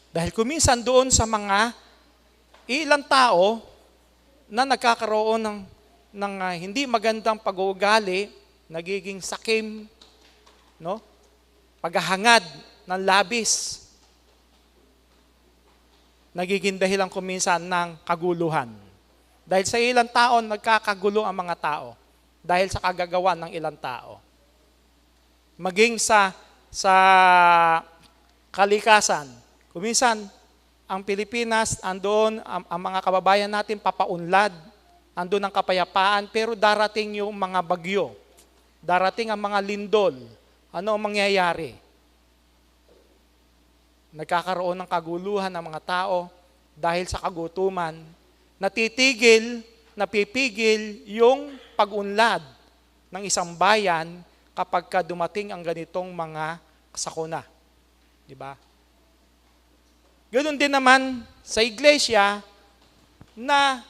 Dahil kuminsan doon sa mga ilang tao na nagkakaroon ng hindi magandang pag-uugali, nagiging sakim, no? Paghahangad ng labis, nagiging dahilan kuminsan ng kaguluhan. Dahil sa ilang tao, nagkakagulo ang mga tao. Dahil sa kagagawa ng ilang tao. Maging sa kalikasan, kuminsan, ang Pilipinas, andoon ang mga kababayan natin papaunlad, andoon ang kapayapaan, pero darating yung mga bagyo, darating ang mga lindol. Ano ang mangyayari? Nagkakaroon ng kaguluhan ng mga tao dahil sa kagutuman, napipigil yung pag-unlad ng isang bayan kapag dumating ang ganitong mga sakuna. Di ba? Ganoon din naman sa iglesia na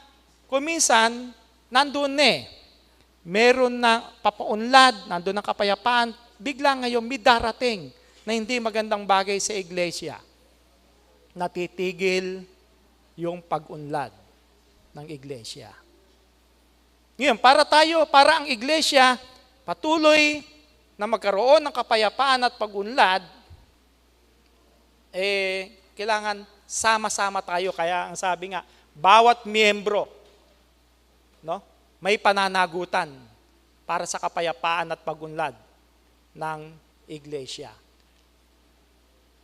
kuminsan nandun meron na papaunlad, nandun ang kapayapaan, bigla ngayon may darating na hindi magandang bagay sa iglesia. Natitigil yung pag-unlad ng iglesia. Ngayon, para ang iglesia patuloy na magkaroon ng kapayapaan at pag-unlad, kailangan sama-sama tayo. Kaya ang sabi nga, bawat miyembro, no, may pananagutan para sa kapayapaan at pag-unlad ng iglesia.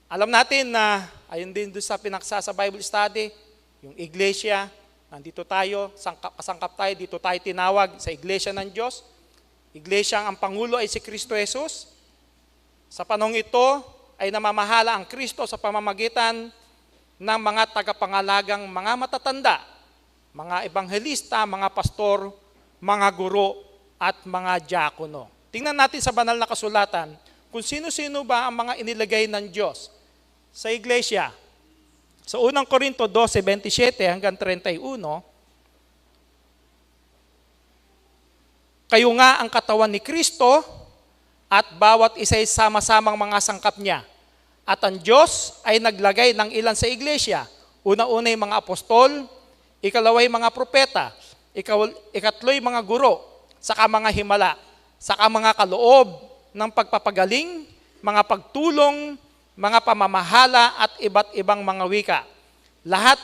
Alam natin na, ayun din doon sa pinaksa sa Bible study, yung iglesia, nandito tayo, kasangkap tayo, dito tayo tinawag sa iglesia ng Diyos. Iglesia ang Pangulo ay si Kristo Jesus. Sa panahong ito ay namamahala ang Kristo sa pamamagitan ng mga tagapangalagang mga matatanda, mga ebanghelista, mga pastor, mga guro, at mga diakono. Tingnan natin sa banal na kasulatan kung sino-sino ba ang mga inilagay ng Diyos sa iglesia. Sa unang Korinto 12:27 hanggang 31, kayo nga ang katawan ni Kristo at bawat isa ay sama-samang mga sangkap niya. At ang Diyos ay naglagay ng ilan sa iglesia. Una-una yung mga apostol, ikalaway mga propeta, ikatloy mga guro, saka mga himala, saka mga kaloob ng pagpapagaling, mga pagtulong, mga pamamahala at iba't ibang mga wika. Lahat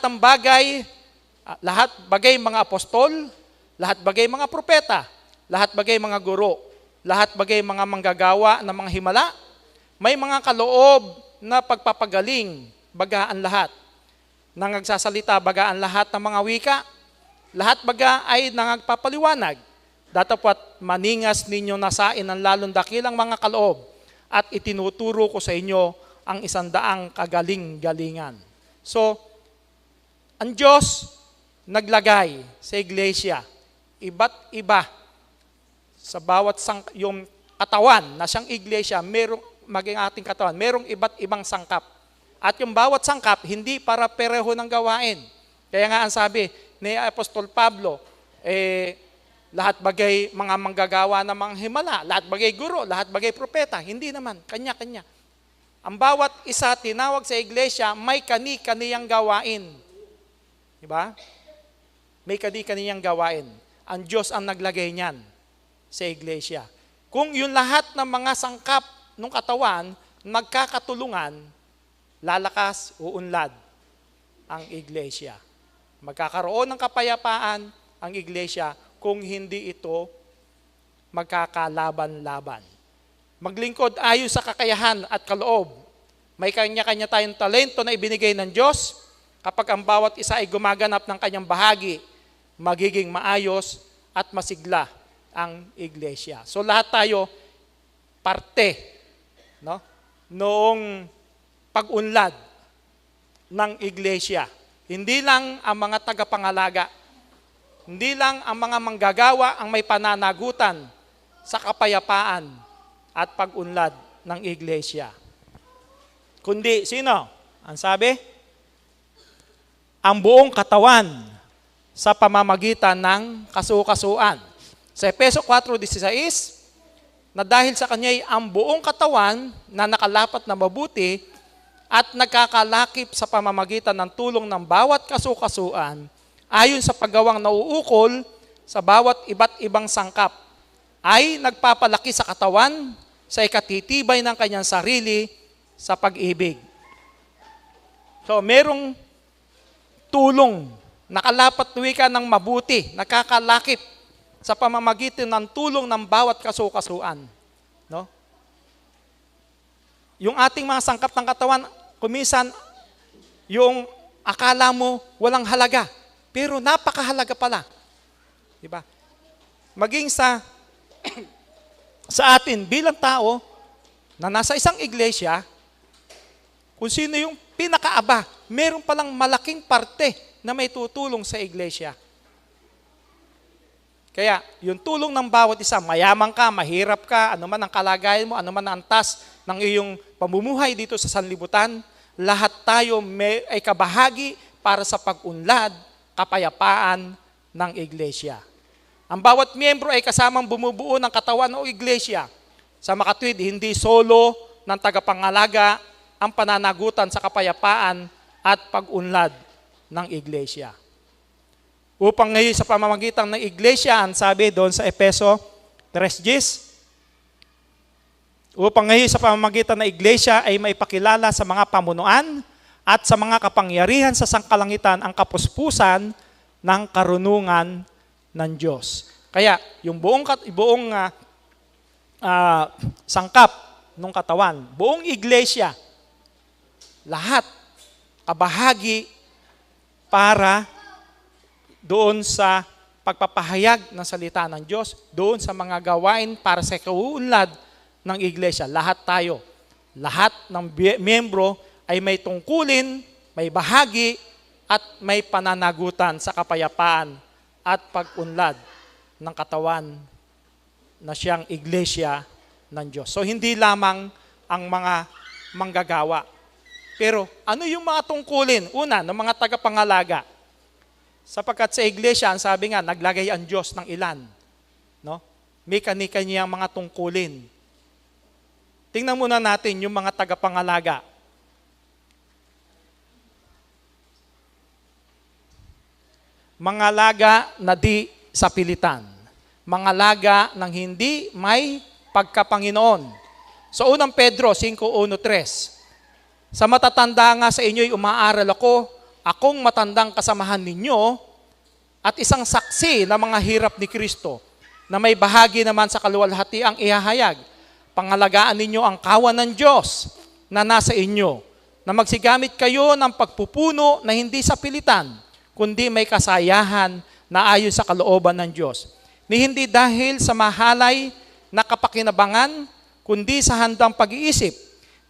bagay mga apostol, lahat bagay mga propeta, lahat bagay mga guro, lahat bagay mga manggagawa ng mga himala, may mga kaloob na pagpapagaling, bagaan lahat. Nangagsasalita, bagaan lahat ng mga wika, lahat baga ay nangagpapaliwanag. Datapwat maningas ninyo nasain ng lalong dakilang mga kaloob at itinuturo ko sa inyo ang 100 kagaling-galingan. So, ang Diyos naglagay sa iglesia, iba't iba sa bawat yung katawan na siyang iglesia, maging ating katawan, merong iba't ibang sangkap. At yung bawat sangkap, hindi para pereho ng gawain. Kaya nga ang sabi ni Apostol Pablo, lahat bagay mga manggagawa ng mga himala, lahat bagay guro, lahat bagay propeta. Hindi naman, kanya-kanya. Ang bawat isa tinawag sa iglesia, may kani-kaniyang gawain. Diba? May kani-kaniyang gawain. Ang Diyos ang naglagay niyan sa iglesia. Kung yung lahat ng mga sangkap ng katawan nagkakatulungan, lalakas, uunlad ang iglesia. Magkakaroon ng kapayapaan ang iglesia kung hindi ito magkakalaban-laban. Maglingkod ayon sa kakayahan at kaloob. May kanya-kanya tayong talento na ibinigay ng Diyos. Kapag ang bawat isa ay gumaganap ng kanyang bahagi, magiging maayos at masigla ang iglesia. So lahat tayo parte, no, noong pag-unlad ng iglesia. Hindi lang ang mga tagapangalaga, hindi lang ang mga manggagawa ang may pananagutan sa kapayapaan at pag-unlad ng iglesia. Kundi, sino? Ang sabi? Ang buong katawan sa pamamagitan ng kasu-kasuan. Sa Efeso 4:16, na dahil sa kanya'y ang buong katawan na nakalapat na mabuti at nagkakalakip sa pamamagitan ng tulong ng bawat kasukasuan ayon sa paggawang nauukol sa bawat iba't ibang sangkap ay nagpapalaki sa katawan sa ikatitibay ng kanyang sarili sa pag-ibig. So, merong tulong, nakalapat wika ng mabuti, nakakalakip sa pamamagitan ng tulong ng bawat kasukasuan. No? Yung ating mga sangkap ng katawan, kuminsan, yung akala mo walang halaga, pero napakahalaga pala. Diba? Maging sa atin bilang tao na nasa isang iglesia, kung sino yung pinakaaba, meron palang malaking parte na may tutulong sa iglesia. Kaya, yung tulong ng bawat isa, mayaman ka, mahirap ka, ano man ang kalagayan mo, ano man ang antas ng iyong pamumuhay dito sa sanlibutan, lahat tayo ay kabahagi para sa pag-unlad, kapayapaan ng iglesia. Ang bawat miyembro ay kasamang bumubuo ng katawan o iglesia. Sa makatwid, hindi solo ng tagapangalaga ang pananagutan sa kapayapaan at pag-unlad ng iglesia. Upang ngayon sa pamamagitan ng iglesia, ang sabi doon sa Efeso 3:10, upang ngayon sa pamamagitan ng iglesia ay maipakilala sa mga pamunuan at sa mga kapangyarihan sa sangkalangitan ang kapuspusan ng karunungan ng Diyos. Kaya yung buong sangkap ng katawan, buong iglesia, lahat kabahagi para doon sa pagpapahayag ng salita ng Diyos, doon sa mga gawain para sa kauunlad ng iglesia. Lahat tayo, lahat ng miyembro ay may tungkulin, may bahagi, at may pananagutan sa kapayapaan at pag-unlad ng katawan na siyang iglesia ng Diyos. So hindi lamang ang mga manggagawa. Pero ano yung mga tungkulin? Una, ng mga tagapangalaga. Sapagkat sa iglesia, ang sabi nga, naglagay ang Diyos ng ilan. No? May kani-kanyang mga tungkulin. Tingnan muna natin yung mga tagapangalaga. Mangalaga na di sa pilitan. Mangalaga ng hindi may pagkapanginoon. So unang Pedro 5:1-3. Sa matatanda nga sa inyo'y umaaral akong matandang kasamahan ninyo at isang saksi na mga hirap ni Kristo na may bahagi naman sa kaluwalhatiang ihahayag. Pangalagaan ninyo ang kawan ng Diyos na nasa inyo, na magsigamit kayo ng pagpupuno na hindi sa pilitan, kundi may kasayahan na ayon sa kalooban ng Diyos. Ni hindi dahil sa mahalay na kapakinabangan, kundi sa handang pag-iisip.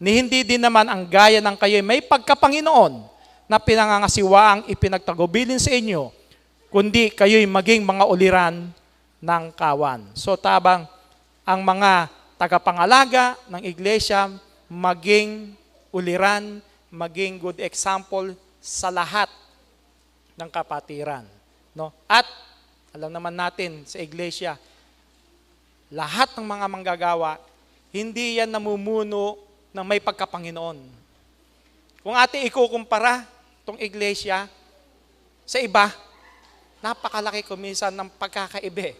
Ni hindi din naman ang gaya ng kayo'y may pagkapanginoon na pinangangasiwaang ipinagtagubilin sa inyo, kundi kayo'y maging mga uliran ng kawan. So tabang ang mga tagapangalaga ng iglesia maging uliran, maging good example sa lahat ng kapatiran. No? At alam naman natin sa iglesia, lahat ng mga manggagawa, hindi yan namumuno ng may pagkapanginoon. Kung ating ikukumpara itong iglesia sa iba, napakalaki ko minsan ng pagkakaiba.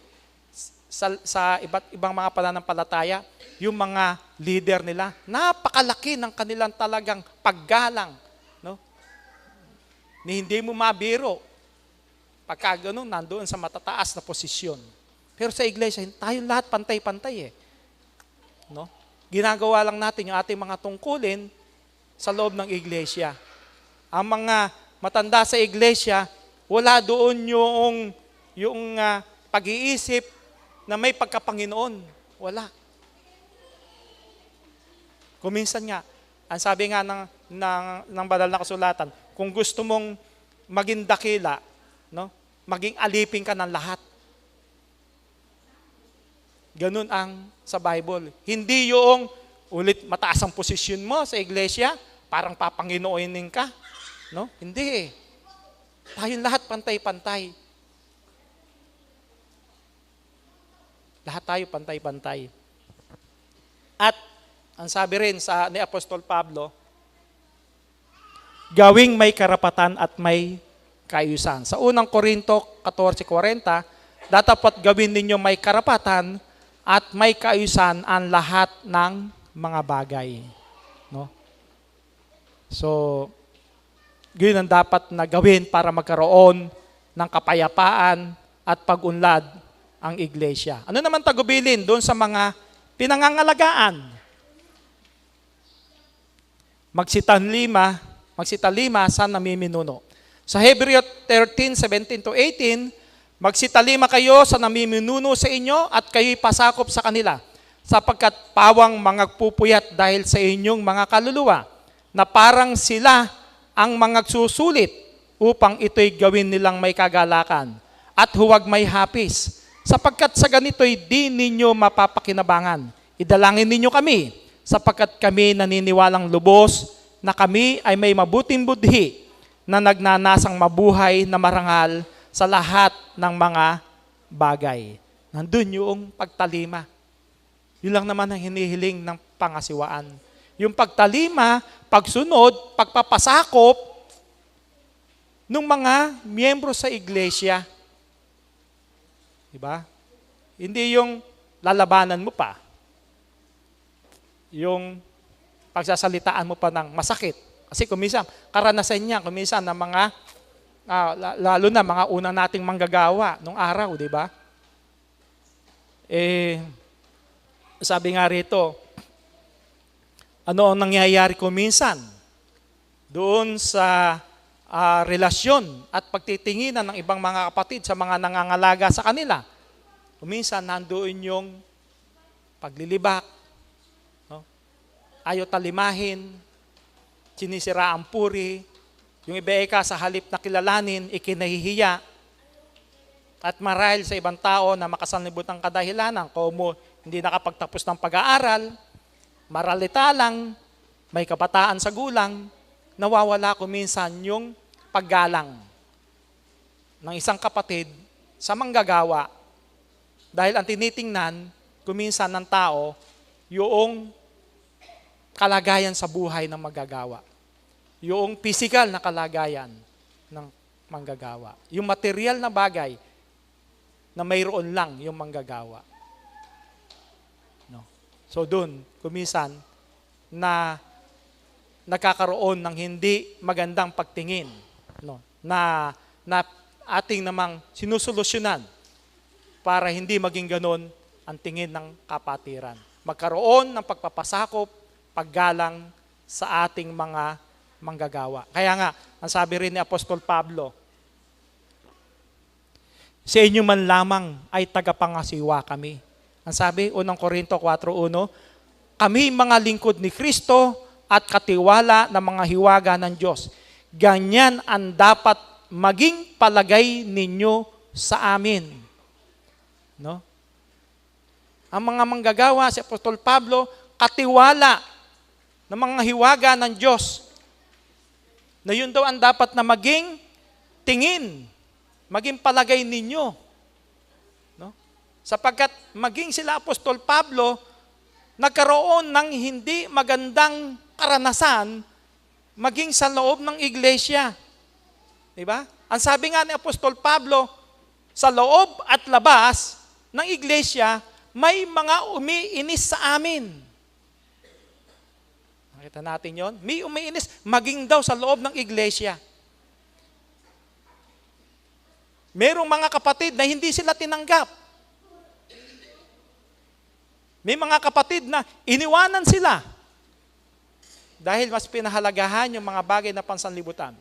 Sa iba't ibang mga pananampalataya, yung mga leader nila, napakalaki ng kanilang talagang paggalang. No? Ni hindi mo mabiro. Pagka ganun, nandoon sa matataas na posisyon. Pero sa iglesia, tayong lahat pantay-pantay eh. No? Ginagawa lang natin yung ating mga tungkulin sa loob ng iglesia. Ang mga matanda sa iglesia, wala doon yung pag-iisip na may pagkapanginoon. Wala. Kuminsan nga, ang sabi nga ng banal na kasulatan, kung gusto mong maging dakila, no, maging alipin ka ng lahat. Ganun ang sa Bible. Hindi yung ulit mataas ang posisyon mo sa iglesia, parang papanginoonin ka. No? Hindi. Tayong lahat pantay-pantay. Lahat tayo pantay-pantay. At ang sabi rin ni Apostol Pablo, gawing may karapatan at may kaayusan. Sa unang Korinto 14:40, dapat gawin ninyo may karapatan at may kaayusan ang lahat ng mga bagay. No? So, yun ang dapat na gawin para magkaroon ng kapayapaan at pag-unlad ang iglesia. Ano naman tagubilin doon sa mga pinangangalagaan? Magsitalima sa namiminuno. Sa Hebreo 13:17-18, magsitalima kayo sa namiminuno sa inyo at kayo'y pasakop sa kanila, sapagkat pawang mangagpupuyat dahil sa inyong mga kaluluwa, na parang sila ang mga susulit upang ito'y gawin nilang may kagalakan at huwag may hapis, sapagkat sa ganito'y di ninyo mapapakinabangan. Idalangin ninyo kami, sapagkat kami naniniwalang lubos na kami ay may mabuting budhi na nagnanasang mabuhay na marangal sa lahat ng mga bagay. Nandun yung pagtalima. Yun lang naman ang hinihiling ng pangasiwaan. Yung pagtalima, pagsunod, pagpapasakop ng mga miyembro sa iglesia. Diba? Hindi yung lalabanan mo pa. Yung pagsasalitaan mo pa ng masakit. Kasi kuminsan, karanasan niya, kuminsan ng mga, lalo na mga unang nating manggagawa nung araw, di ba? Sabi nga rito, ano ang nangyayari kuminsan doon sa relasyon at pagtitinginan ng ibang mga kapatid sa mga nangangalaga sa kanila. Kuminsan nandoon yung paglilibak, no? Ayaw talimahin, sinisira ang puri, yung iba sa halip na kilalanin, ikinahihiya, at marahil sa ibang tao na makasanlibot ng kadahilanan, como hindi nakapagtapos ng pag-aaral, maralita lang, may kabataan sa gulang, nawawala kuminsan yung paggalang ng isang kapatid sa manggagawa dahil ang tinitingnan kuminsan ng tao yung kalagayan sa buhay ng manggagawa. Yung physical na kalagayan ng manggagawa. Yung material na bagay na mayroon lang yung manggagawa. No? So doon, kuminsan, na nagkakaroon ng hindi magandang pagtingin, no? na ating namang sinusolusyonan para hindi maging ganon ang tingin ng kapatiran. Magkaroon ng pagpapasakop, paggalang sa ating mga manggagawa. Kaya nga, ang sabi rin ni Apostol Pablo, sa inyo man lamang ay tagapangasiwa kami. Ang sabi, 1 Korinto 4:1, kami mga lingkod ni Kristo at katiwala ng mga hiwaga ng Diyos. Ganyan ang dapat maging palagay ninyo sa amin. No? Ang mga manggagawa, si Apostol Pablo, katiwala ng mga hiwaga ng Diyos. Na yun daw ang dapat na maging tingin, maging palagay ninyo. No? Sapagkat maging sila Apostol Pablo, nagkaroon ng hindi magandang karanasan maging sa loob ng iglesia. Diba? Ang sabi nga ni Apostol Pablo, sa loob at labas ng iglesia, may mga umiinis sa amin. Nakita natin yon? May umiinis, maging daw sa loob ng iglesia. Merong mga kapatid na hindi sila tinanggap. May mga kapatid na iniwanan sila dahil mas pinahalagahan yung mga bagay na pansanlibutan.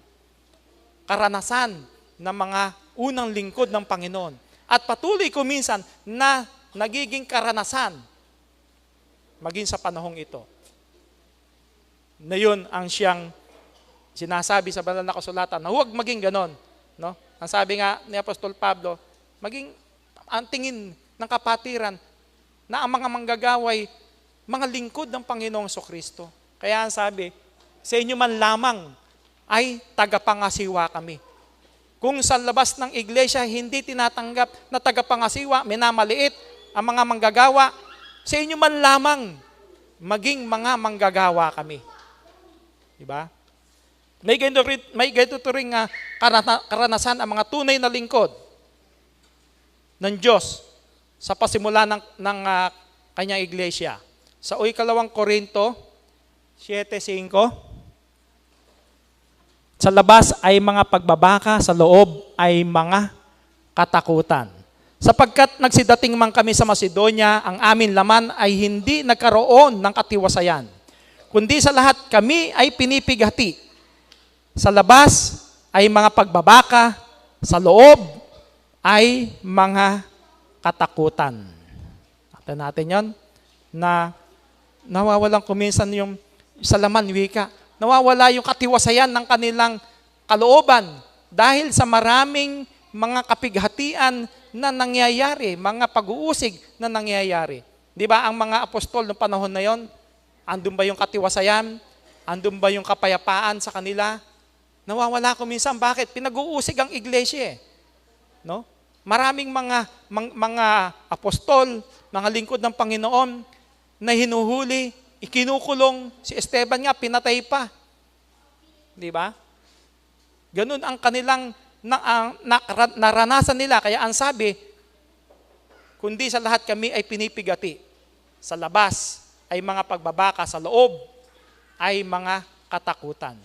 Karanasan ng mga unang lingkod ng Panginoon. At patuloy kuminsan na nagiging karanasan maging sa panahong ito. Na yun ang siyang sinasabi sa banal na kasulatan na huwag maging ganon. No? Ang sabi nga ni Apostol Pablo, maging ang tingin ng kapatiran na ang mga manggagaway, mga lingkod ng Panginoong Kristo. Kaya ang sabi, sa inyo man lamang ay tagapangasiwa kami. Kung sa labas ng iglesia hindi tinatanggap na tagapangasiwa, minamaliit ang mga manggagawa, sa inyo man lamang maging mga manggagawa kami. Diba? May ganito rin karanasan ang mga tunay na lingkod ng Diyos sa pasimula ng kanyang iglesia. Sa 2 Korinto 7:5, sa labas ay mga pagbabaka, sa loob ay mga katakutan. Sapagkat nagsidating man kami sa Macedonia, ang amin laman ay hindi nagkaroon ng katiwasayan, kundi sa lahat kami ay pinipigati. Sa labas ay mga pagbabaka, sa loob ay mga katakutan. Ata natin yon na nawawalan kuminsan yung sa laman, wika. Nawawala yung katiwasayan ng kanilang kalooban dahil sa maraming mga kapighatian na nangyayari, mga pag-uusig na nangyayari. Di ba ang mga apostol ng panahon na yon, andun ba yung katiwasayan? Andun ba yung kapayapaan sa kanila? Nawawala ko minsan. Bakit? Pinag-uusig ang iglesia. No? Maraming mga apostol, mga lingkod ng Panginoon na hinuhuli, ikinukulong. Si Esteban nga, pinatay pa. Di ba? Ganun ang kanilang naranasan nila. Kaya ang sabi, kundi sa lahat kami ay pinipigati. Sa labas ay mga pagbabaka, sa loob ay mga katakutan.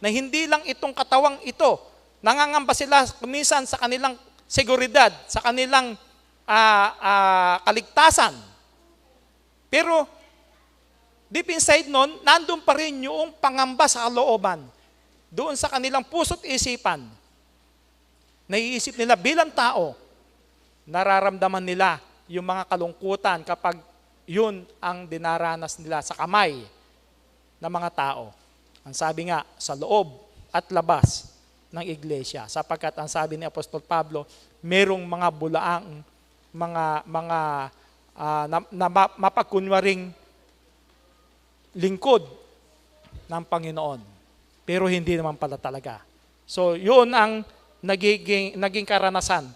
Na hindi lang itong katawang ito, nangangamba sila kuminsan sa kanilang seguridad, sa kanilang kaligtasan. Pero deep inside nun, nandun pa rin yung pangamba sa kalooban. Doon sa kanilang puso't isipan, naiisip nila bilang tao, nararamdaman nila yung mga kalungkutan kapag yun ang dinaranas nila sa kamay ng mga tao. Ang sabi nga, sa loob at labas ng iglesia. Sapagkat ang sabi ni Apostol Pablo, merong mga bulaang, na mapagkunwaring lingkod ng Panginoon. Pero hindi naman pala talaga. So, yun ang naging karanasan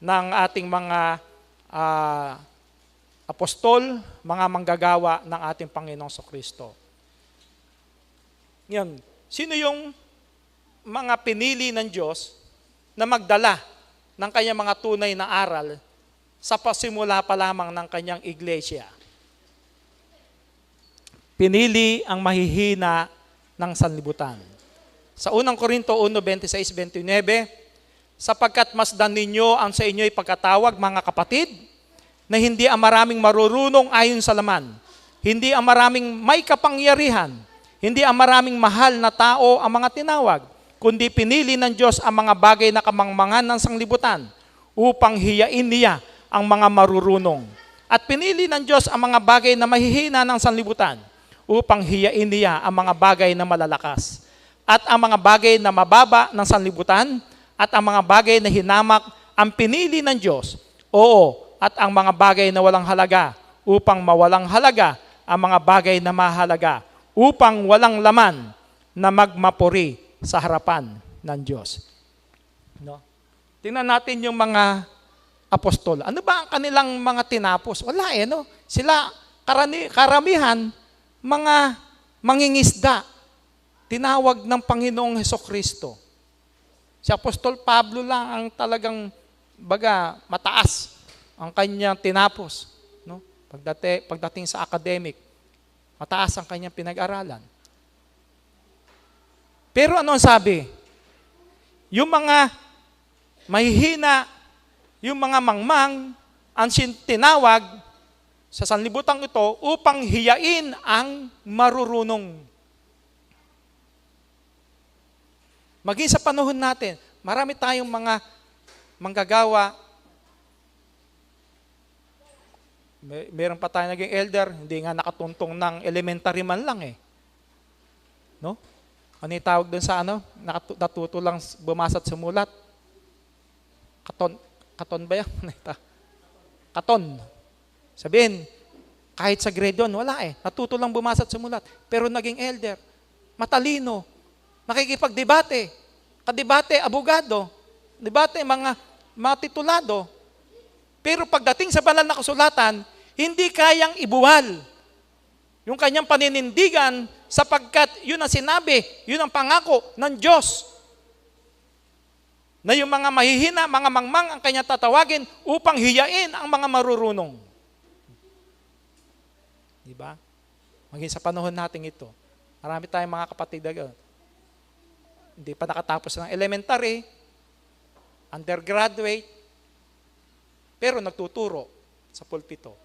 ng ating mga apostol, mga manggagawa ng ating Panginoong Kristo. Yan. Sino yung mga pinili ng Diyos na magdala ng kanyang mga tunay na aral sa pasimula pa lamang ng kanyang iglesia? Pinili ang mahihina ng sanlibutan. Sa 1 Korinto 1:26-29, sapagkat masdan ninyo ang sa inyo'y pagkatawag, mga kapatid, na hindi ang maraming marurunong ayon sa laman, hindi ang maraming may kapangyarihan, hindi ang maraming mahal na tao ang mga tinawag, kundi pinili ng Diyos ang mga bagay na kamangmangan ng sanglibutan upang hiyain niya ang mga marurunong. At pinili ng Diyos ang mga bagay na mahihina ng sanlibutan upang hiyain niya ang mga bagay na malalakas. At ang mga bagay na mababa ng sanlibutan at ang mga bagay na hinamak ang pinili ng Diyos. Oo, at ang mga bagay na walang halaga upang mawalang halaga ang mga bagay na mahalaga, upang walang laman na magmapuri sa harapan ng Diyos. No? Tingnan natin yung mga apostol. Ano ba ang kanilang mga tinapos? Wala no? Sila, karamihan, mga mangingisda, tinawag ng Panginoong Hesukristo. Si Apostol Pablo lang ang talagang mataas ang kanyang tinapos. No? Pagdating sa academic, mataas ang kanyang pinag-aralan. Pero ano ang sabi? Yung mga mahihina, yung mga mangmang, ang tinawag sa sanlibutan ito upang hiyain ang marurunong. Maging sa panahon natin, marami tayong mga manggagawa. Meron pa tayo naging elder, hindi nga nakatuntong ng elementary man lang No? Ano yung tawag doon sa natuto lang bumasa at sumulat? Katon ba yan? Katon. Sabihin, kahit sa grade 1, wala Natuto lang bumasa at sumulat. Pero naging elder, matalino, nakikipagdebate, kadebate, abogado, debate, mga titulado. Pero pagdating sa banal na kasulatan, hindi kayang ibuwal yung kanyang paninindigan Sapagkat yun ang sinabi, yun ang pangako ng Diyos. Na yung mga mahihina, mga mangmang ang kanya tatawagin upang hiyain ang mga marurunong. Diba? Maging sa panahon natin ito, marami tayong mga kapatid na hindi pa nakatapos ng elementary, undergraduate, pero nagtuturo sa pulpito.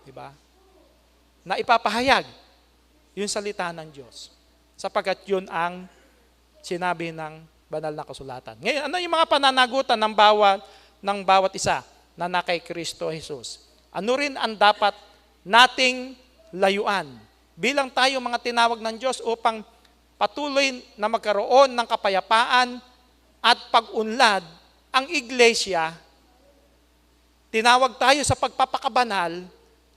Diba? Na ipapahayag yung salita ng Diyos. Sapagkat yun ang sinabi ng banal na kasulatan. Ngayon, ano yung mga pananagutan ng bawat isa na kay Kristo Jesus? Ano rin ang dapat nating layuan bilang tayo mga tinawag ng Diyos upang patuloy na magkaroon ng kapayapaan at pag-unlad ang iglesia? Tinawag tayo sa pagpapakabanal,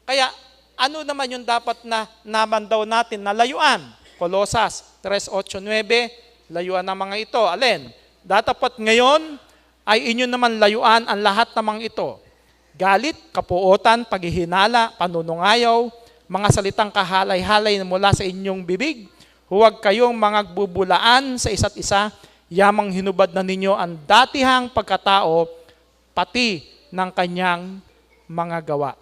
kaya ano naman yung dapat na naman daw natin na layuan? Colosas 3:8-9, layuan ng mga ito. Alin? Dapat ngayon ay inyo naman layuan ang lahat ng mga ito. Galit, kapuotan, paghihinala, panunungayaw, mga salitang kahalay-halay mula sa inyong bibig. Huwag kayong mga bubulaan sa isa't isa, yamang hinubad na ninyo ang datihang pagkatao, pati ng kanyang mga gawa.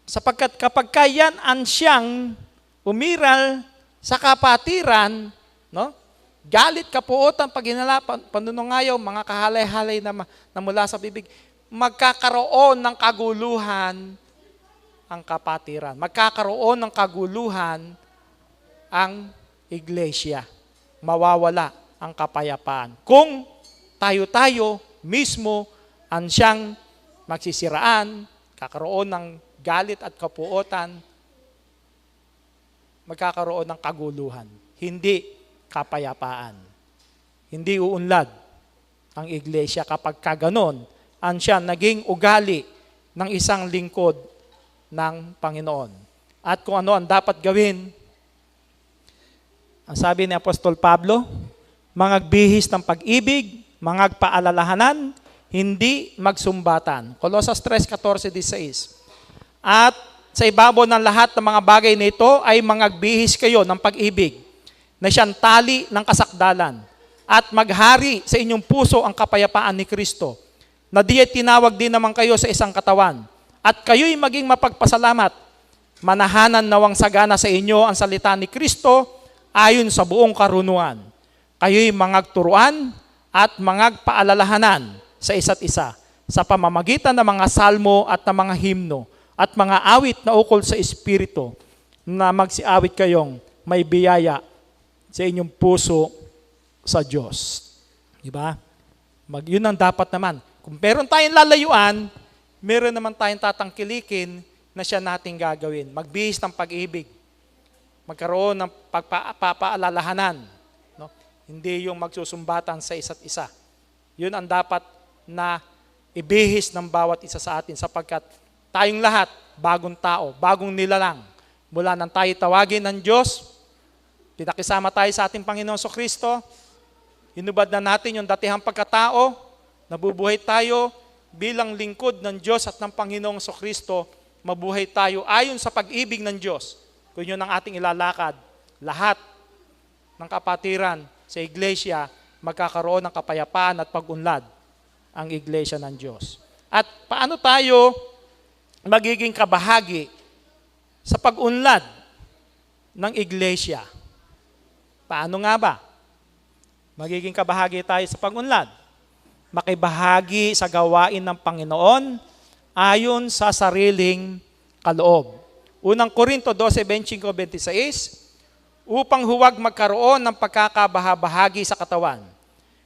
Sapagkat kapag kayan ang siyang umiral sa kapatiran, no? Galit, kapuotan, paghinala, panunungayaw, mga kahalay-halay na mula sa bibig, magkakaroon ng kaguluhan ang kapatiran. Magkakaroon ng kaguluhan ang iglesia. Mawawala ang kapayapaan. Kung tayo-tayo mismo ang siyang magsisiraan, kakaroon ng galit at kapuotan, magkakaroon ng kaguluhan. Hindi kapayapaan. Hindi uunlad ang iglesia kapag kaganon ang siya naging ugali ng isang lingkod ng Panginoon. At kung ano ang dapat gawin, ang sabi ni Apostol Pablo, mangagbihis ng pag-ibig, mangagpaalalahanan, hindi magsumbatan. Colosas 3:14-16. At sa ibabaw ng lahat ng mga bagay nito ay mangagbihis kayo ng pag-ibig na siyang tali ng kasakdalan at maghari sa inyong puso ang kapayapaan ni Kristo, na diya tinawag din naman kayo sa isang katawan. At kayo'y maging mapagpasalamat, manahanan nawang sagana sa inyo ang salita ni Kristo ayon sa buong karunuan. Kayo'y mangagturuan at mangagpaalalahanan sa isa't isa sa pamamagitan ng mga salmo at ng mga himno at mga awit na ukol sa Espiritu, na magsiawit kayong may biyaya sa inyong puso sa Diyos. Diba? Yun ang dapat naman. Kung meron tayong lalayuan, meron naman tayong tatangkilikin na siya nating gagawin. Magbihis ng pag-ibig. Magkaroon ng pagpapaalalahanan. No? Hindi yung magsusumbatan sa isa't isa. Yun ang dapat na ibihis ng bawat isa sa atin, sapagkat tayong lahat, bagong tao, bagong nilalang. Mula nang tayo tawagin ng Diyos, pinakisama tayo sa ating Panginoon Kristo, hinubad na natin yung datihang pagkatao, nabubuhay tayo bilang lingkod ng Diyos at ng Panginoong Kristo, mabuhay tayo ayon sa pag-ibig ng Diyos. Kung yun ang ating ilalakad, lahat ng kapatiran sa iglesia, magkakaroon ng kapayapaan at pag-unlad ang iglesia ng Diyos. At paano tayo magiging kabahagi sa pag-unlad ng iglesia? Paano nga ba magiging kabahagi tayo sa pag-unlad? Makibahagi sa gawain ng Panginoon ayon sa sariling kaloob. Unang Korinto 12:25-26, upang huwag magkaroon ng pagkakabahabahagi sa katawan,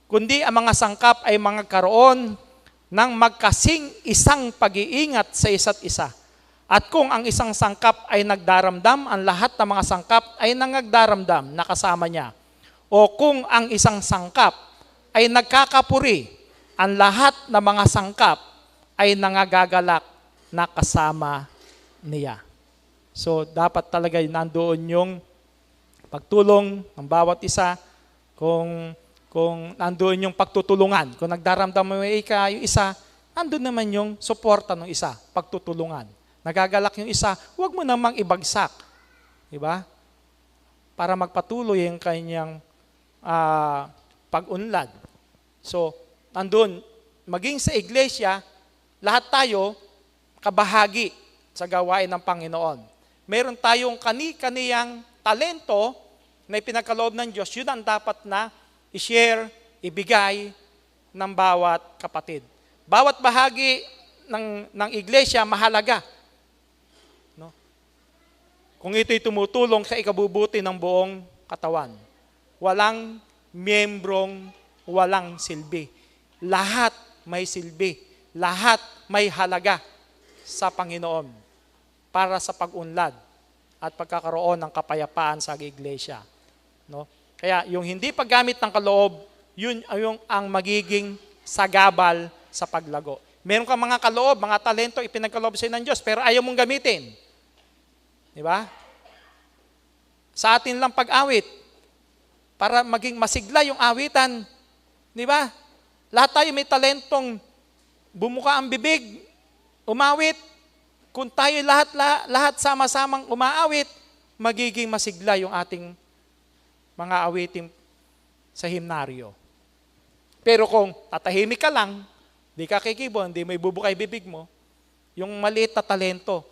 kundi ang mga sangkap ay magkaroon ng magkasing isang pag-iingat sa isa't isa. At kung ang isang sangkap ay nagdaramdam, ang lahat ng mga sangkap ay nangagdaramdam na kasama niya. O kung ang isang sangkap ay nagkakapuri, ang lahat ng mga sangkap ay nangagagalak na kasama niya. So, dapat talaga nandoon yung pagtulong ng bawat isa, kung nandoon yung pagtutulungan. Kung nagdaramdam mo yung isa, nandoon naman yung suporta ng isa, pagtutulungan. Nagagalak yung isa, huwag mo namang ibagsak Diba? Para magpatuloy ang kanyang pag-unlad. So, nandun, maging sa iglesia, lahat tayo kabahagi sa gawain ng Panginoon. Meron tayong kani-kaniyang talento na ipinagkaloob ng Diyos, yun ang dapat na i-share, ibigay ng bawat kapatid. Bawat bahagi ng iglesia mahalaga. No? Kung ito'y tumutulong sa ikabubuti ng buong katawan. Walang miyembrong walang silbi. Lahat may silbi. Lahat may halaga sa Panginoon para sa pag-unlad at pagkakaroon ng kapayapaan sa iglesia. No? Kaya yung hindi paggamit ng kaloob, yun yung ang magiging sagabal sa paglago. Meron kang mga kaloob, mga talento, ipinagkaloob sa ng Diyos, pero ayaw mong gamitin. Di ba? Sa atin lang pag-awit, para maging masigla yung awitan. Di ba? Lahat tayo may talentong bumuka ang bibig, umawit. Kung tayo lahat sama-samang umaawit, magiging masigla yung ating mga awitin sa himnaryo. Pero kung tatahimik ka lang, di ka kikibon, hindi may bubukay bibig mo, yung maliit na talento,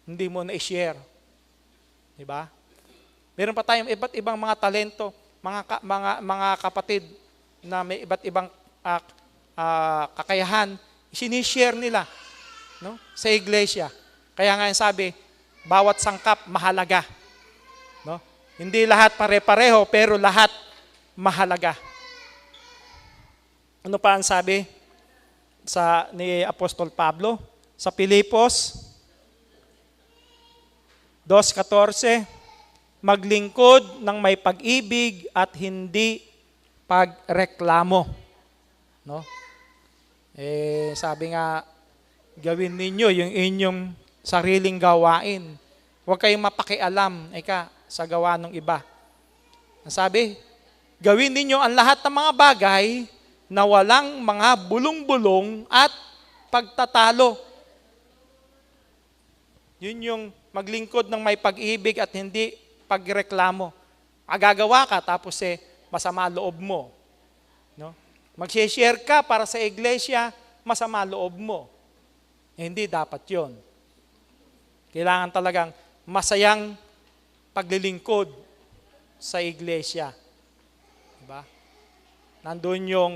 hindi mo na-share. Diba? Meron pa tayong iba't ibang mga talento, mga kapatid na may iba't ibang kakayahan, sinishare nila, no? Sa iglesia. Kaya nga yung sabi, bawat sangkap mahalaga. No? Hindi lahat pare-pareho, pero lahat mahalaga. Ano pa ang sabi ni Apostol Pablo? Sa Filipos 2:14, maglingkod ng may pag-ibig at hindi pagreklamo. No? Sabi nga, gawin ninyo yung inyong sariling gawain. Huwag kayong mapakialam sa gawa ng iba. Sabi, gawin ninyo ang lahat ng mga bagay na walang mga bulong-bulong at pagtatalo. Yun yung maglingkod ng may pag-ibig at hindi pagreklamo. Agagawa ka tapos masama loob mo. No? Mag-share ka para sa iglesia, masama loob mo. Hindi dapat yon. Kailangan talagang masayang paglilingkod sa iglesia. Diba? Nandun yung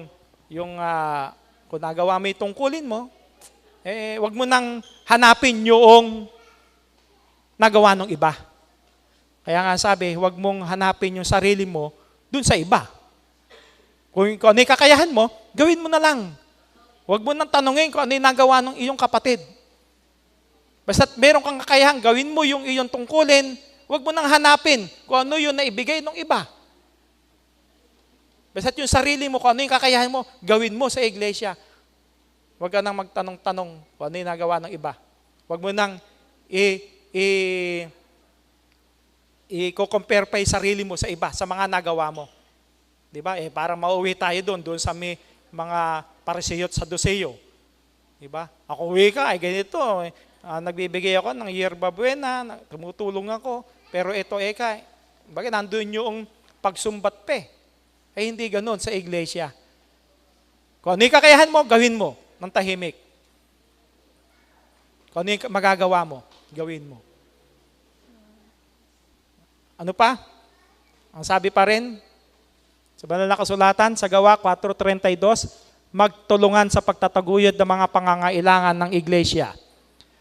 kung nagawa mo yung tungkulin mo, wag mo nang hanapin yung nagawa ng iba. Kaya nga sabi, wag mong hanapin yung sarili mo dun sa iba. Kung ano yung kakayahan mo, gawin mo na lang. Huwag mo nang tanungin kung ano yung nagawa ng iyong kapatid. Basta meron kang kakayahan, gawin mo yung iyong tungkulin, huwag mo nang hanapin kung ano yung naibigay ng iba. Basta yung sarili mo, kung ano yung kakayahan mo, gawin mo sa iglesia. Huwag ka nang magtanong-tanong kung ano yung nagawa ng iba. Huwag mo nang i-compare pa yung sarili mo sa iba, sa mga nagawa mo. Diba? Para mauwi tayo doon sa mga pariseyot sa doseyo. Diba? Ako uwi ka, ganito. Nagbibigay ako ng yerba buena, tumutulong ako, pero ito bakit nandun yung pagsumbat pa hindi ganun sa iglesia. Kung ano yung kakayahan mo, gawin mo ng tahimik. Kung ano yung magagawa mo, gawin mo. Ano pa? Ang sabi pa rin, sa banal na kasulatan, sa Gawa 4:32, magtulungan sa pagtataguyod ng mga pangangailangan ng iglesia.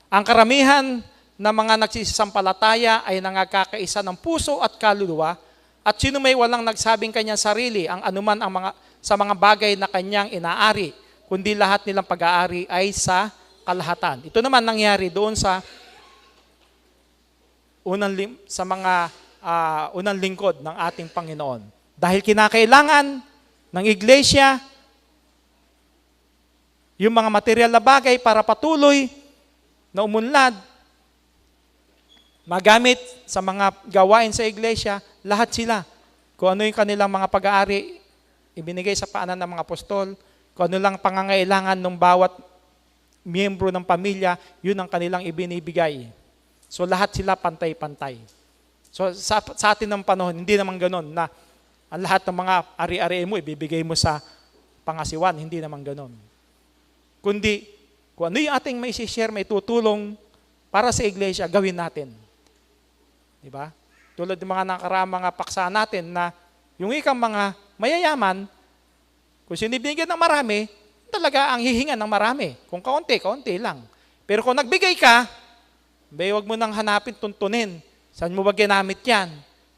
Ang karamihan ng mga nagsisampalataya ay nangagkakaisa ng puso at kaluluwa, at sino may walang nagsabing kanyang sarili ang anuman sa mga bagay na kanyang inaari, kundi lahat nilang pag-aari ay sa kalahatan. Ito naman nangyari doon sa unang lingkod ng ating Panginoon. Dahil kinakailangan ng iglesia yung mga material na bagay para patuloy na umunlad, magamit sa mga gawain sa iglesia, lahat sila. Kung ano yung kanilang mga pag-aari, ibinigay sa paanan ng mga apostol, kung ano lang pangangailangan ng bawat miyembro ng pamilya, yun ang kanilang ibinibigay. So lahat sila pantay-pantay. So sa atin ng panahon, hindi naman ganun na ang lahat ng mga ari-ari mo ibibigay mo sa pangasiwan. Hindi naman ganun. Kundi, kung ano yung ating may share, may tutulong para sa iglesia, gawin natin. Diba? Tulad ng mga nakaraang mga paksa natin na yung ikang mga mayayaman, kung sinibigyan ng marami, talaga ang hihingan ng marami. Kung kaunti, kaunti lang. Pero kung nagbigay ka, huwag mo nang hanapin, tuntunin. Saan mo ba ginamit yan?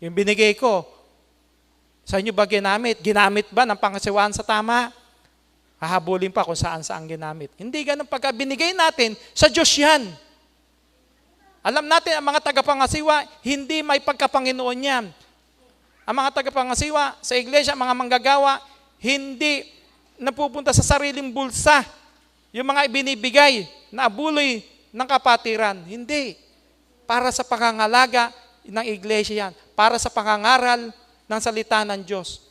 Yung binigay ko, saan nyo ba ginamit? Ginamit ba ng pangasiwaan sa tama? Hahabulin pa kung saan ginamit. Hindi ganun pagka binigay natin, sa Diyos yan. Alam natin, ang mga tagapangasiwa, hindi may pagkapanginoon yan. Ang mga tagapangasiwa sa iglesia, mga manggagawa, hindi napupunta sa sariling bulsa. Yung mga ibinibigay na abuloy ng kapatiran. Hindi. Para sa pangangalaga ng iglesia yan. Para sa pangangaral ng salita ng Diyos.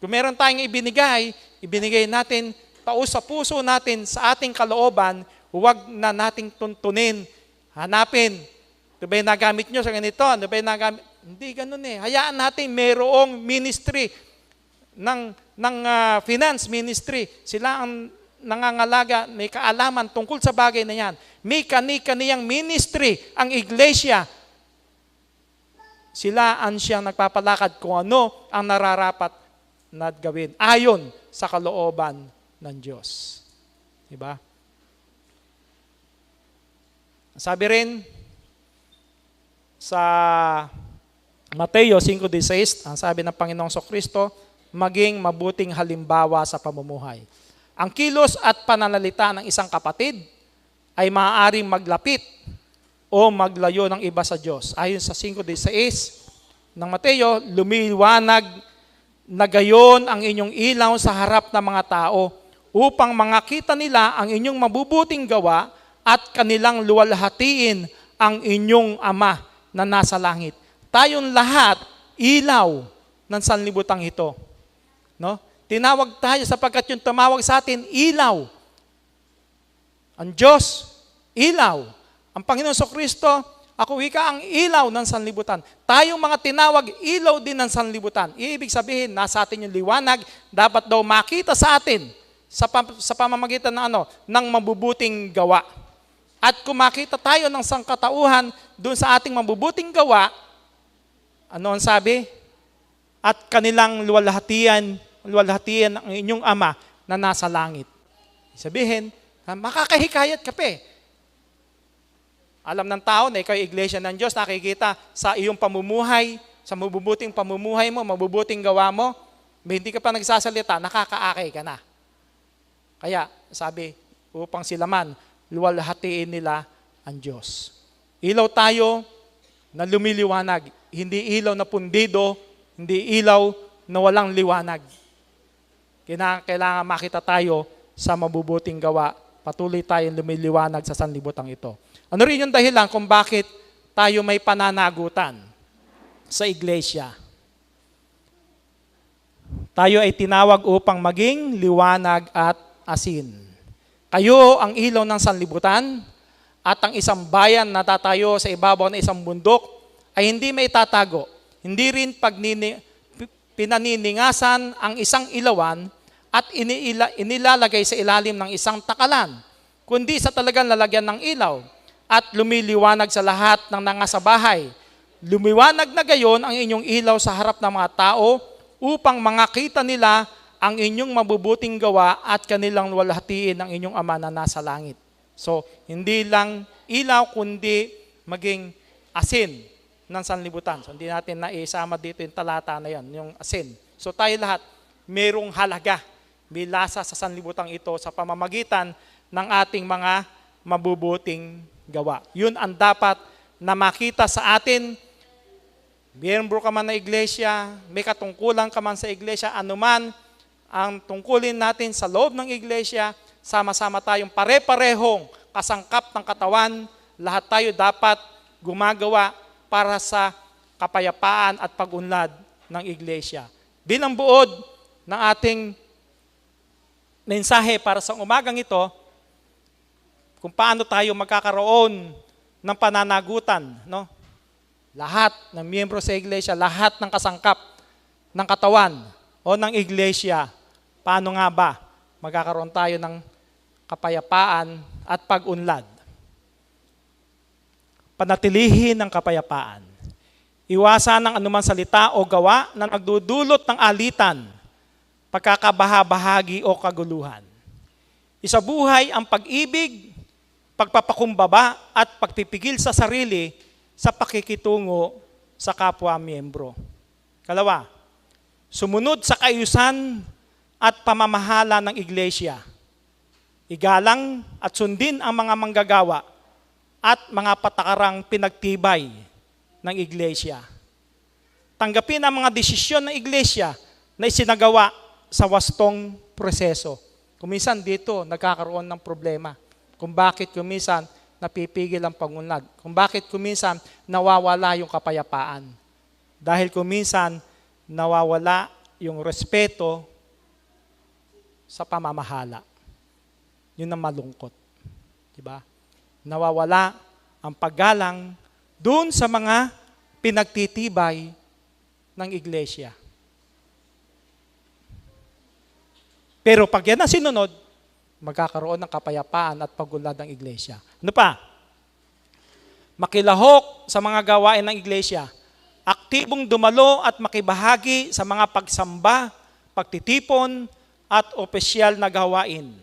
Kung meron tayong ibinigay natin taos sa puso natin sa ating kalooban, huwag na nating tuntunin, hanapin. Ito ba yung nagamit nyo sa ganito? Ito ba yung nagamit? Hindi ganun eh. Hayaan natin mayroong ministry ng finance ministry. Sila ang nangangalaga, may kaalaman tungkol sa bagay na yan. May kani-kaniyang ministry ang iglesia. Sila ang siyang nagpapalakad kung ano ang nararapat na gawin ayon sa kalooban ng Diyos. Diba? Sabi rin sa Mateo 5:16, ang sabi ng Panginoong Kristo, maging mabuting halimbawa sa pamumuhay. Ang kilos at pananalita ng isang kapatid ay maaaring maglapit o maglayo ng iba sa Diyos. Ayon sa 5:16 ng Mateo, lumiliwanag na gayon ang inyong ilaw sa harap ng mga tao upang makita nila ang inyong mabubuting gawa at kanilang luwalhatiin ang inyong Ama na nasa langit. Tayong lahat, ilaw ng sanlibutan ito. No? Tinawag tayo sapagkat yung tumawag sa atin, ilaw. Ang Diyos, ilaw. Ang Panginoon Kristo, ako wika ang ilaw ng sanlibutan. Tayong mga tinawag, ilaw din ng sanlibutan. Ibig sabihin, nasa atin yung liwanag, dapat daw makita sa atin sa pamamagitan ng mabubuting gawa. At kung makita tayo ng sangkatauhan doon sa ating mabubuting gawa, ano ang sabi? At kanilang luwalhatian ang inyong Ama na nasa langit. Sabihin, makakahikayat ka pa eh. Alam ng tao na ikaw ay iglesia ng Diyos, nakikita sa iyong pamumuhay, sa mabubuting pamumuhay mo, mabubuting gawa mo, hindi ka pa nagsasalita, nakakaakay ka na. Kaya, sabi, upang sila man, luwalhatiin nila ang Diyos. Ilaw tayo na lumiliwanag, hindi ilaw na pundido, hindi ilaw na walang liwanag. Kailangan makita tayo sa mabubuting gawa, patuloy tayong lumiliwanag sa sanlibutan ito. Ano rin yung dahilan kung bakit tayo may pananagutan sa iglesia? Tayo ay tinawag upang maging liwanag at asin. Kayo ang ilaw ng sanlibutan at ang isang bayan na tatayo sa ibabaw ng isang bundok ay hindi may tatago. Hindi rin pinaniningasan ang isang ilawan at inilalagay sa ilalim ng isang takalan, kundi sa talagang lalagyan ng ilaw at lumiliwanag sa lahat ng nasa bahay. Lumiwanag na gayon ang inyong ilaw sa harap ng mga tao upang makita nila ang inyong mabubuting gawa at kanilang luwalhatiin ang inyong Ama na nasa langit. So, hindi lang ilaw, kundi maging asin ng sanlibutan. So, hindi natin naisama dito yung talata na yan, yung asin. So, tayo lahat, mayroong halaga, may lasa sa sanlibutan ito sa pamamagitan ng ating mga mabubuting gawa. Yun ang dapat na makita sa atin. Miyembro ka man na iglesia, may katungkulan ka man sa iglesia, anuman ang tungkulin natin sa loob ng iglesia, sama-sama tayong pare-parehong kasangkap ng katawan, lahat tayo dapat gumagawa para sa kapayapaan at pag-unlad ng iglesia. Bilang buod ng ating mensahe para sa umagang ito, kung paano tayo magkakaroon ng pananagutan, no? Lahat ng miyembro sa iglesia, lahat ng kasangkap ng katawan o ng iglesia, paano nga ba magkakaroon tayo ng kapayapaan at pag-unlad? Panatilihin ang kapayapaan. Iwasan ang anumang salita o gawa na nagdudulot ng alitan, pagkakabaha-bahagi o kaguluhan. Isabuhay ang pag-ibig, pagpapakumbaba at pagpipigil sa sarili sa pakikitungo sa kapwa-miyembro. Kalawa, sumunod sa kaayusan at pamamahala ng iglesia. Igalang at sundin ang mga manggagawa at mga patakarang pinagtibay ng iglesia. Tanggapin ang mga desisyon ng iglesia na isinagawa sa wastong proseso. Kuminsan dito nagkakaroon ng problema. Kung bakit kuminsan napipigil ang pangunlad. Kung bakit kuminsan nawawala yung kapayapaan. Dahil kuminsan nawawala yung respeto sa pamamahala. Yun ang malungkot. Diba? Nawawala ang paggalang doon sa mga pinagtitibay ng iglesia. Pero pag yan ang sinunod, magkakaroon ng kapayapaan at pagunlad ng iglesia. Ano pa? Makilahok sa mga gawain ng iglesia. Aktibong dumalo at makibahagi sa mga pagsamba, pagtitipon, at opisyal na gawain.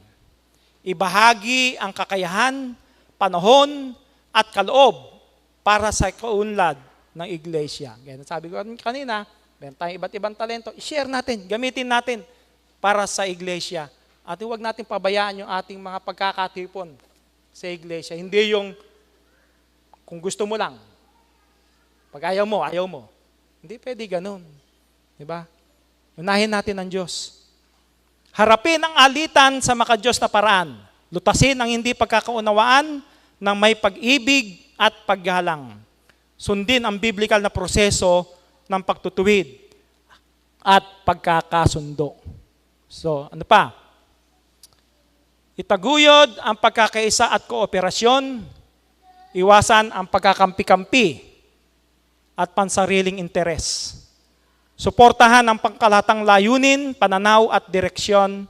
Ibahagi ang kakayahan, panahon, at kaloob para sa kaunlad ng iglesia. Gaya na sabi ko kanina, meron tayong iba't ibang talento, i-share natin, gamitin natin para sa iglesia. At huwag natin pabayaan yung ating mga pagkakatipon sa iglesia. Hindi yung kung gusto mo lang. Pag ayaw mo, ayaw mo. Hindi pwede ganun. Diba? Unahin natin ang Diyos. Harapin ang alitan sa makadiyos na paraan. Lutasin ang hindi pagkakaunawaan ng may pag-ibig at paggalang. Sundin ang biblical na proseso ng pagtutuwid at pagkakasundo. So, ano pa? Itaguyod ang pagkakaisa at kooperasyon, iwasan ang pagkakampi-kampi at pansariling interes. Suportahan ang pangkalatang layunin, pananaw at direksyon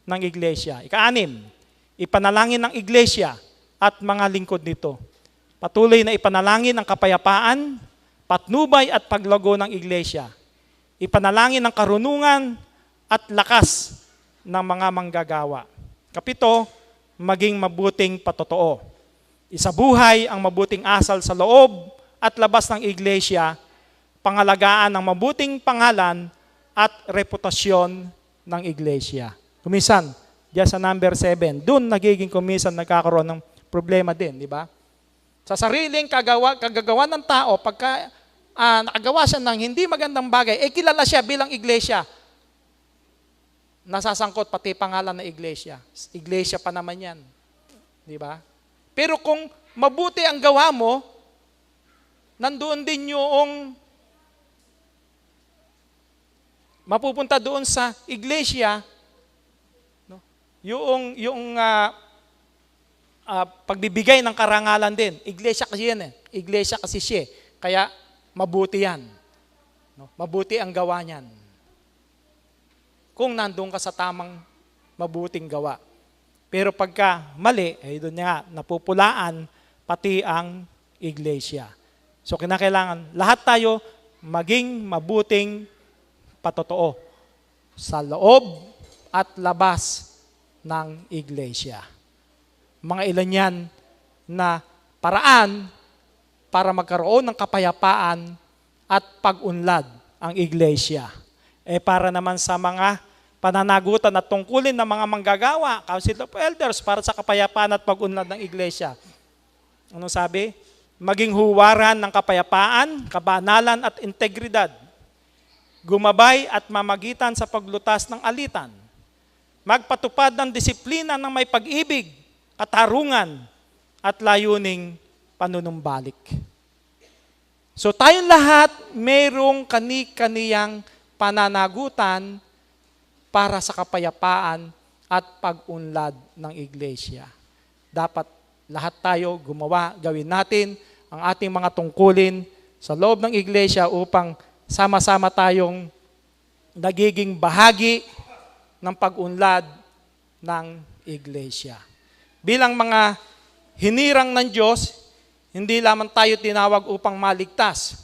ng iglesia. Ika-6, ipanalangin ng iglesia at mga lingkod nito. Patuloy na ipanalangin ang kapayapaan, patnubay at paglago ng iglesia. Ipanalangin ang karunungan at lakas ng mga manggagawa. 7, maging mabuting patotoo. Isabuhay ang mabuting asal sa loob at labas ng iglesia, pangalagaan ng mabuting pangalan at reputasyon ng iglesia. Kuminsan, diyan sa number 7, doon nagiging kuminsan nagkakaroon ng problema din, di ba? Sa sariling kagagawa ng tao, pagka nakagawa siya ng hindi magandang bagay, kilala siya bilang iglesia. Nasasangkot pati pangalan ng iglesia. Iglesia pa naman yan. Di ba? Pero kung mabuti ang gawa mo, nandoon din yung mapupunta doon sa iglesia, no? Yung pagbibigay ng karangalan din. Iglesia kasi yan eh. Iglesia kasi siya. Kaya mabuti yan. No? Mabuti ang gawa niyan. Kung nandun ka sa tamang mabuting gawa. Pero pagka mali, doon nga, napupulaan pati ang iglesia. So kinakailangan, lahat tayo maging mabuting patotoo sa loob at labas ng iglesia. Mga ilan yan na paraan para magkaroon ng kapayapaan at pag-unlad ang iglesia. Para naman sa mga pananagutan at tungkulin ng mga manggagawa, Council of Elders, para sa kapayapaan at pag-unlad ng iglesia. Anong sabi? Maging huwaran ng kapayapaan, kabanalan at integridad. Gumabay at mamagitan sa paglutas ng alitan. Magpatupad ng disiplina ng may pag-ibig, katarungan, at layuning panunumbalik. So tayong lahat, mayroong kani-kaniyang pananagutan para sa kapayapaan at pag-unlad ng iglesia. Dapat lahat tayo gawin natin ang ating mga tungkulin sa loob ng iglesia upang sama-sama tayong nagiging bahagi ng pag-unlad ng iglesia. Bilang mga hinirang ng Diyos, hindi lamang tayo tinawag upang maligtas,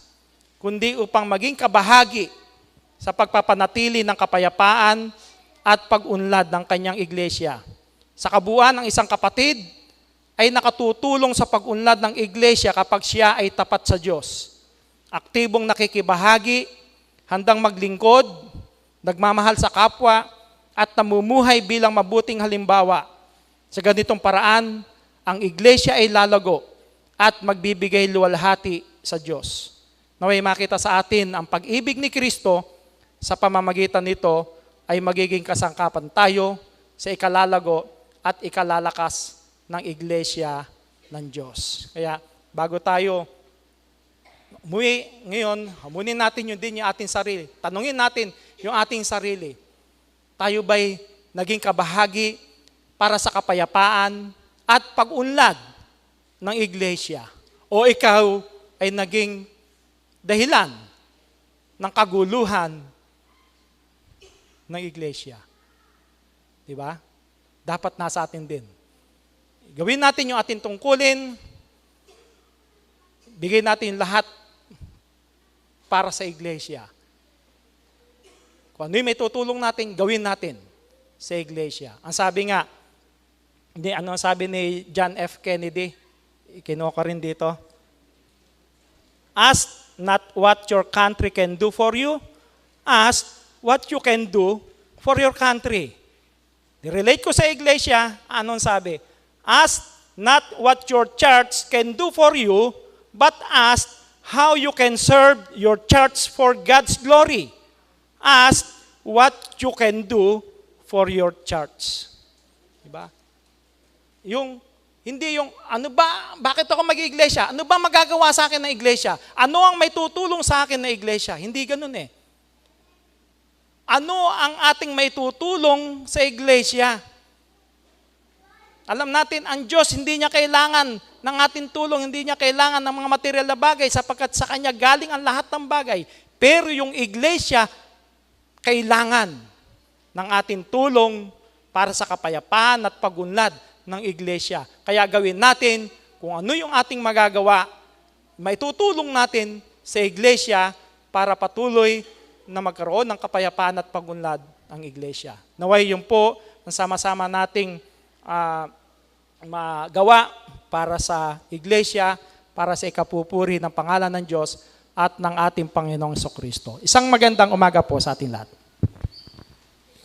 kundi upang maging kabahagi sa pagpapanatili ng kapayapaan at pag-unlad ng kanyang iglesia. Sa kabuuan, ng isang kapatid ay nakatutulong sa pag-unlad ng iglesia kapag siya ay tapat sa Diyos. Aktibong nakikibahagi, handang maglingkod, nagmamahal sa kapwa, at namumuhay bilang mabuting halimbawa. Sa ganitong paraan, ang iglesia ay lalago at magbibigay luwalhati sa Diyos. Naway makita sa atin ang pag-ibig ni Kristo, sa pamamagitan nito ay magiging kasangkapan tayo sa ikalalago at ikalalakas ng iglesia ng Diyos. Kaya bago tayo umuwi ngayon, hamunin natin yung ating sarili. Tanungin natin yung ating sarili. Tayo ba'y naging kabahagi para sa kapayapaan at pag-unlad ng iglesia? O ikaw ay naging dahilan ng kaguluhan ng iglesia? Diba? Dapat nasa atin din. Gawin natin yung ating tungkulin. Bigay natin lahat para sa iglesia. Kung ano yung may tutulong natin, gawin natin sa iglesia. Ang sabi nga, ano ang sabi ni John F. Kennedy? Kinuha ko rin dito. Ask not what your country can do for you. Ask what you can do for your country. Nirelate ko sa iglesia, anong sabi? Ask not what your church can do for you, but ask how you can serve your church for God's glory. Ask what you can do for your church. Diba? Hindi yung, bakit ako mag-iglesia? Ano ba magagawa sa akin ng iglesia? Ano ang may tutulong sa akin na iglesia? Hindi ganun eh. Ano ang ating may tutulong sa iglesia? Alam natin, ang Diyos hindi niya kailangan ng ating tulong, hindi niya kailangan ng mga material na bagay sapagkat sa Kanya galing ang lahat ng bagay. Pero yung iglesia, kailangan ng ating tulong para sa kapayapaan at pagunlad ng iglesia. Kaya gawin natin kung ano yung ating magagawa, maitutulong natin sa iglesia para patuloy na magkaroon ng kapayapaan at pagunlad ng iglesia. Naway yun po ang sama-sama nating magawa para sa iglesia, para sa ikapupuri ng pangalan ng Diyos at ng ating Panginoong Jesucristo. Isang magandang umaga po sa ating lahat.